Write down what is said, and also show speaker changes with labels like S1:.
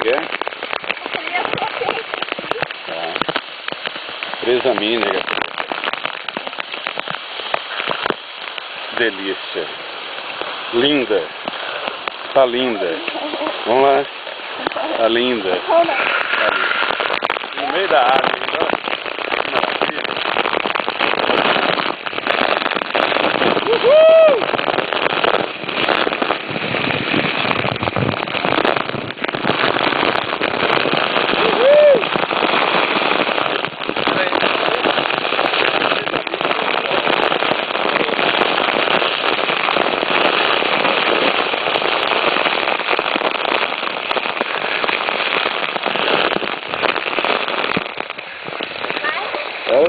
S1: quer? Tá. Presa mínega. Delícia. Linda. Tá linda. Vamos lá. Tá linda. Tá linda. No meio da água ainda. Que maravilha. Uhul! Então,